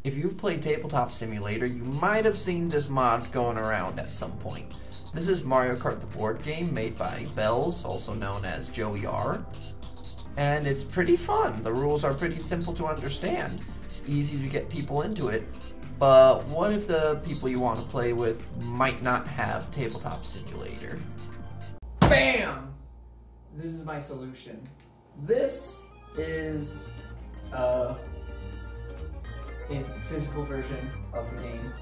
If you've played Tabletop Simulator, you might have seen this mod going around at some point. This is Mario Kart the board game made by Bells, also known as Joey R. And it's pretty fun. The rules are pretty simple to understand. It's easy to get people into it. But what if the people you want to play with might not have Tabletop Simulator? BAM! This is my solution. This is a physical version of the game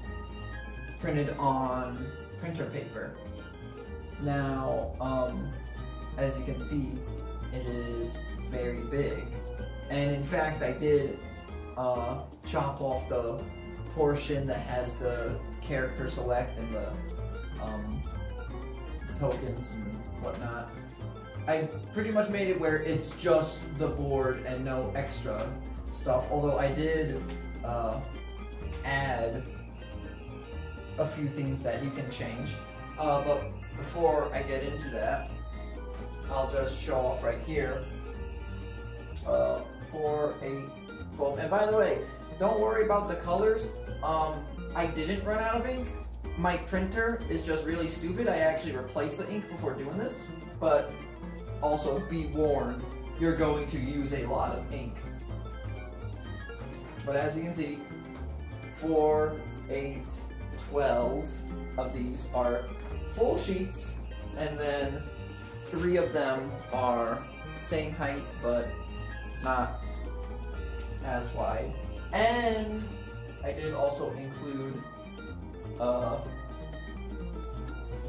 printed on printer paper. Now, as you can see, it is very big. And in fact, I did chop off the portion that has the character select and the tokens and whatnot. I pretty much made it where it's just the board and no extra stuff, although I did add a few things that you can change. But before I get into that, I'll just show off right here. 4, 8, 12. And by the way, don't worry about the colors. I didn't run out of ink. My printer is just really stupid. I actually replaced the ink before doing this. But also be warned, you're going to use a lot of ink. But as you can see, 4, 8, 12 of these are full sheets, and then 3 of them are same height but not as wide. And I did also include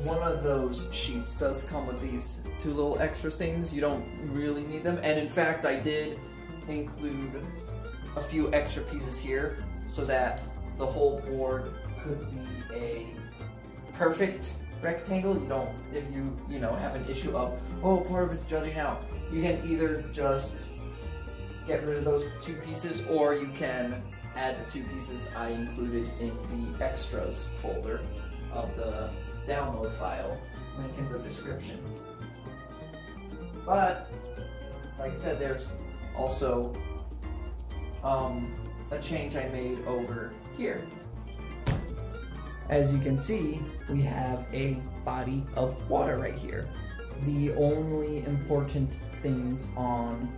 one of those sheets does come with these 2 little extra things. You don't really need them, and in fact I did include a few extra pieces here so that the whole board could be a perfect rectangle. You don't, if you know, have an issue of, oh, part of it's jutting out, you can either just get rid of those 2 pieces, or you can add the 2 pieces I included in the extras folder of the download file, link in the description. But like I said, there's also a change I made over here. As you can see, we have a body of water right here. The only important things on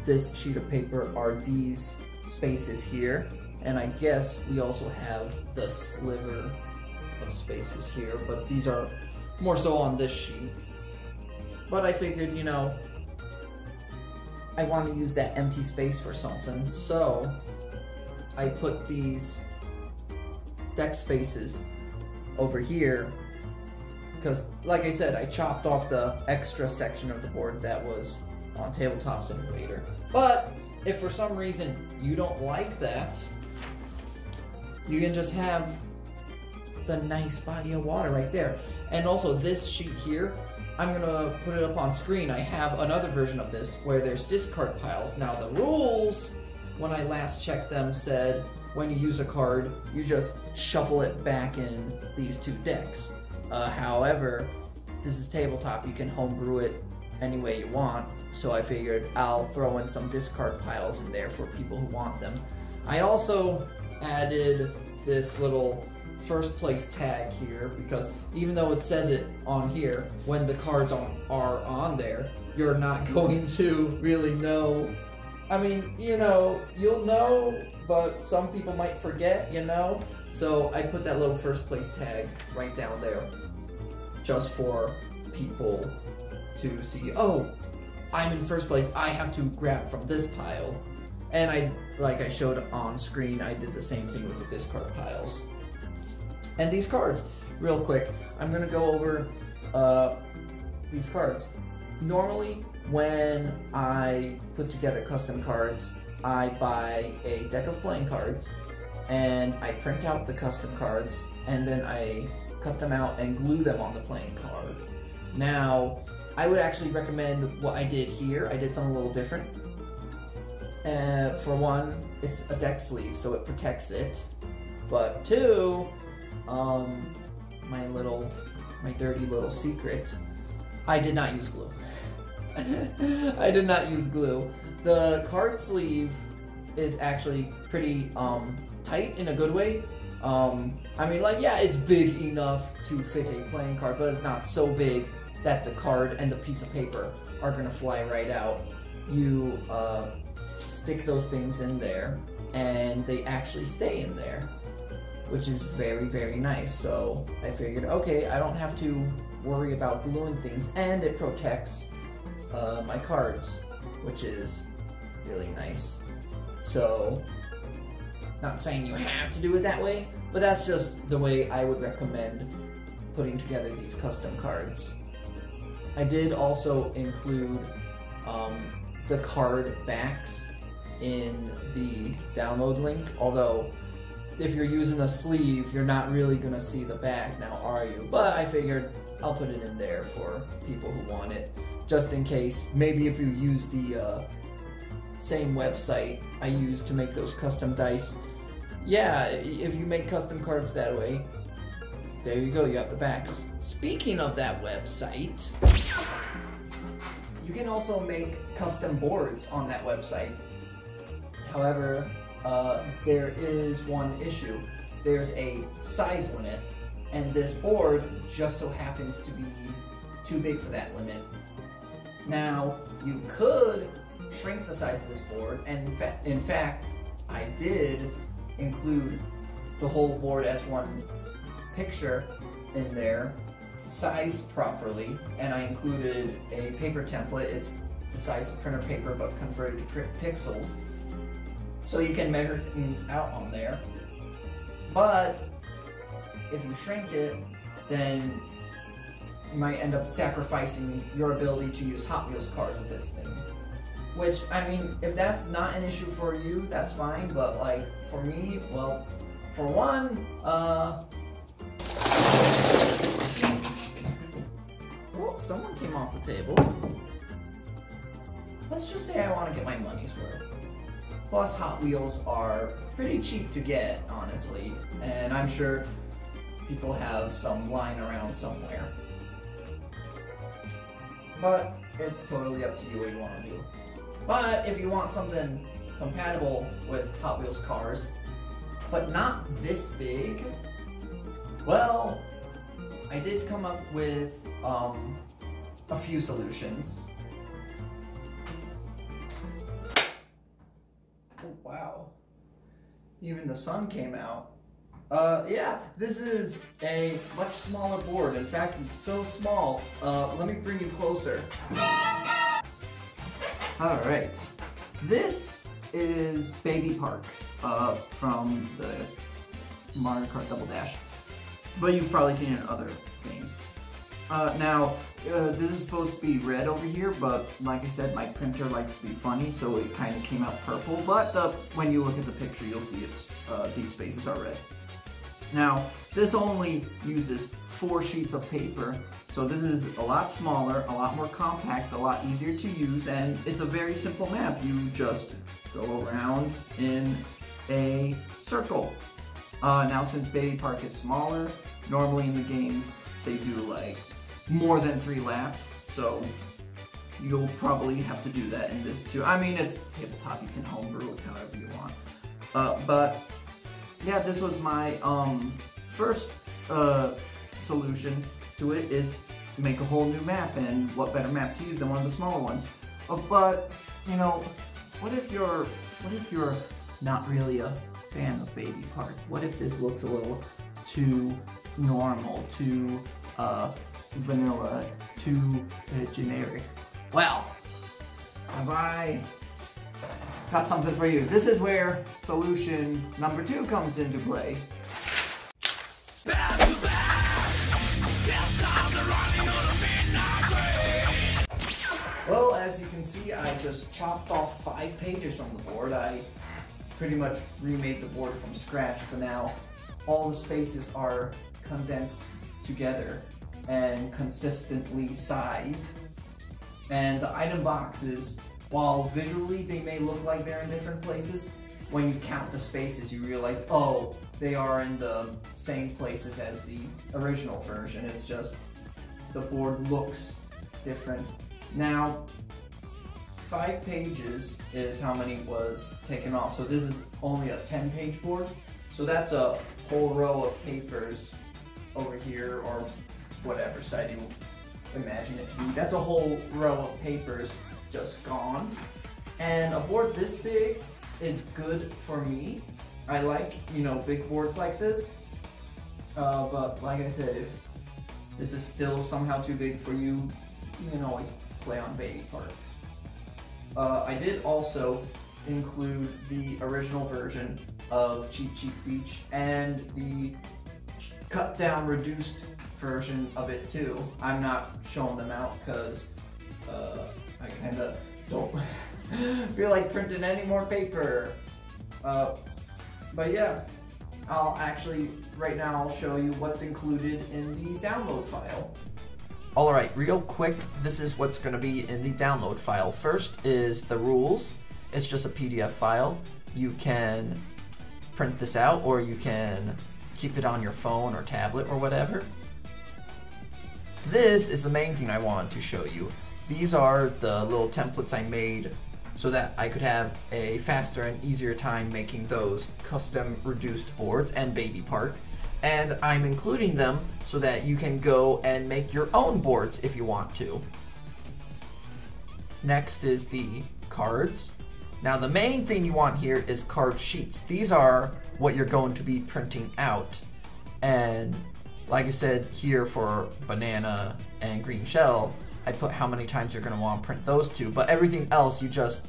this sheet of paper are these spaces here, and I guess we also have the sliver of spaces here, but these are more so on this sheet. But I figured, you know, I want to use that empty space for something, so I put these deck spaces over here because, like I said, I chopped off the extra section of the board that was on Tabletop Simulator. But if for some reason you don't like that, you can just have the nice body of water right there. And also this sheet here, I'm gonna put it up on screen. I have another version of this where there's discard piles. Now the rules, when I last checked them, said when you use a card, you just shuffle it back in these 2 decks. However, this is tabletop, you can homebrew it any way you want, so I figured I'll throw in some discard piles in there for people who want them. I also added this little first place tag here because even though it says it on here, when the cards are on there, you're not going to really know. I mean, you know, you'll know, but some people might forget, you know? So I put that little first place tag right down there just for people to see, oh, I'm in first place, I have to grab from this pile. And like I showed on screen, I did the same thing with the discard piles. And these cards, real quick, I'm gonna go over these cards. Normally, when I put together custom cards, I buy a deck of playing cards, and I print out the custom cards, and then I cut them out and glue them on the playing card. Now, I would actually recommend what I did here. I did something a little different. For one, it's a deck sleeve, so it protects it. But 2, my dirty little secret, I did not use glue. I did not use glue. The card sleeve is actually pretty tight in a good way. I mean, like, yeah, it's big enough to fit a playing card, but it's not so big that the card and the piece of paper are gonna fly right out. You stick those things in there, and they actually stay in there, which is very, very nice. So I figured, okay, I don't have to worry about gluing things, and it protects my cards, which is really nice. So, not saying you have to do it that way, but that's just the way I would recommend putting together these custom cards. I did also include the card backs in the download link, although if you're using a sleeve, you're not really gonna see the back now, are you? But I figured I'll put it in there for people who want it, just in case. Maybe if you use the same website I use to make those custom dice, yeah, if you make custom cards that way, there you go, you have the backs. Speaking of that website, you can also make custom boards on that website. However, there is one issue. There's a size limit, and this board just so happens to be too big for that limit. Now, you could shrink the size of this board, and in fact, I did include the whole board as one picture in there, sized properly, and I included a paper template. It's the size of printer paper but converted to pixels, so you can measure things out on there. But if you shrink it, then you might end up sacrificing your ability to use Hot Wheels cars with this thing. Which, I mean, if that's not an issue for you, that's fine, but like, for me, well, for one, oh, someone came off the table. Let's just say I want to get my money's worth. Plus, Hot Wheels are pretty cheap to get, honestly, and I'm sure people have some lying around somewhere. But it's totally up to you what you want to do. But if you want something compatible with Hot Wheels cars, but not this big, well, I did come up with a few solutions. Oh, wow. Even the sun came out. Yeah, this is a much smaller board. In fact, it's so small. Let me bring you closer. Alright. This is Baby Park from the Mario Kart Double Dash. But you've probably seen it in other games. Now, this is supposed to be red over here, but like I said, my printer likes to be funny, so it kind of came out purple. But when you look at the picture, you'll see it's these spaces are red. Now, this only uses 4 sheets of paper, so this is a lot smaller, a lot more compact, a lot easier to use, and it's a very simple map. You just go around in a circle. Now, since Baby Park is smaller, normally in the games they do like more than 3 laps, so you'll probably have to do that in this too. I mean, it's tabletop, you can homebrew it however you want. But yeah, this was my first solution to it, is make a whole new map, and what better map to use than one of the smaller ones. But you know, what if you're not really a fan of Baby Park? What if this looks a little too normal, too vanilla, too generic? Well, have I got something for you. This is where solution number 2 comes into play. Well, as you can see, I just chopped off 5 pages from the board. I pretty much remade the board from scratch, so now all the spaces are condensed together and consistently sized. And the item boxes, while visually they may look like they're in different places, when you count the spaces you realize, oh, they are in the same places as the original version. It's just the board looks different. Now, 5 pages is how many was taken off. So this is only a 10-page board. So that's a whole row of papers over here, or whatever side you imagine it to be. That's a whole row of papers just gone. And a board this big is good for me. I like, you know, big boards like this. But like I said, if this is still somehow too big for you, you can always play on Baby Park. I did also include the original version of Cheap Cheap Beach and the cut down reduced version of it too. I'm not showing them out because I kind of don't feel like printing any more paper. But yeah, I'll actually, right now I'll show you what's included in the download file. Alright, real quick, this is what's going to be in the download file. First is the rules. It's just a PDF file. You can print this out, or you can keep it on your phone or tablet or whatever. This is the main thing I wanted to show you. These are the little templates I made so that I could have a faster and easier time making those custom reduced boards and Baby Park. And I'm including them so that you can go and make your own boards if you want to. Next is the cards. Now the main thing you want here is card sheets. These are what you're going to be printing out. And like I said here for banana and green shell, I put how many times you're going to want to print those two, but everything else you just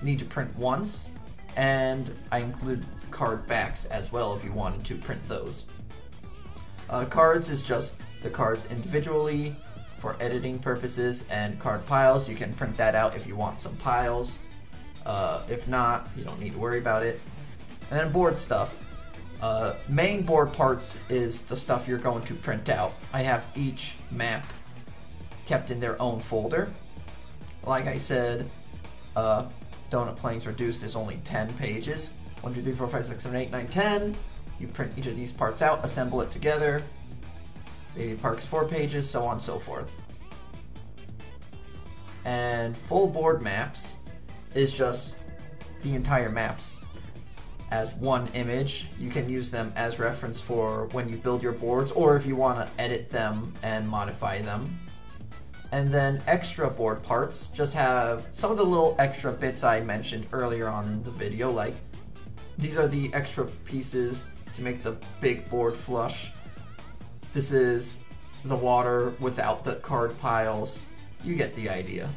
need to print once, and I include card backs as well if you wanted to print those. Cards is just the cards individually for editing purposes, and card piles, you can print that out if you want some piles. If not, you don't need to worry about it. And then board stuff. Main board parts is the stuff you're going to print out. I have each map kept in their own folder. Like I said, Donut Plains Reduced is only 10 pages. 1, 2, 3, 4, 5, 6, 7, 8, 9, 10. You print each of these parts out, assemble it together. Baby Park's 4 pages, so on and so forth. And full board maps is just the entire maps as one image. You can use them as reference for when you build your boards, or if you want to edit them and modify them. And then extra board parts just have some of the little extra bits I mentioned earlier on in the video, like these are the extra pieces to make the big board flush. This is the water without the card piles. You get the idea.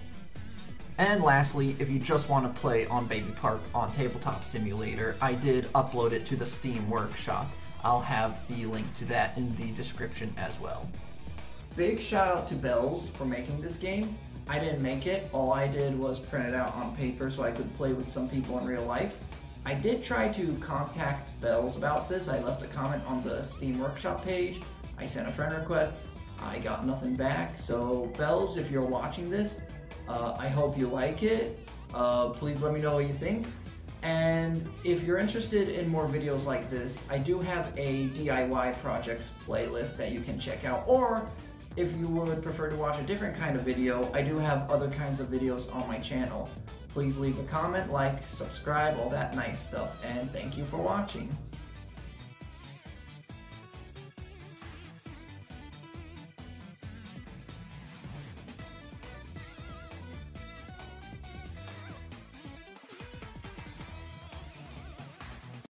And lastly, if you just want to play on Baby Park on Tabletop Simulator, I did upload it to the Steam Workshop. I'll have the link to that in the description as well. Big shout out to Bells for making this game. I didn't make it. All I did was print it out on paper so I could play with some people in real life. I did try to contact Bells about this. I left a comment on the Steam Workshop page. I sent a friend request. I got nothing back. So Bells, if you're watching this, I hope you like it. Please let me know what you think. And if you're interested in more videos like this, I do have a DIY projects playlist that you can check out. Or if you would prefer to watch a different kind of video, I do have other kinds of videos on my channel. Please leave a comment, like, subscribe, all that nice stuff, and thank you for watching.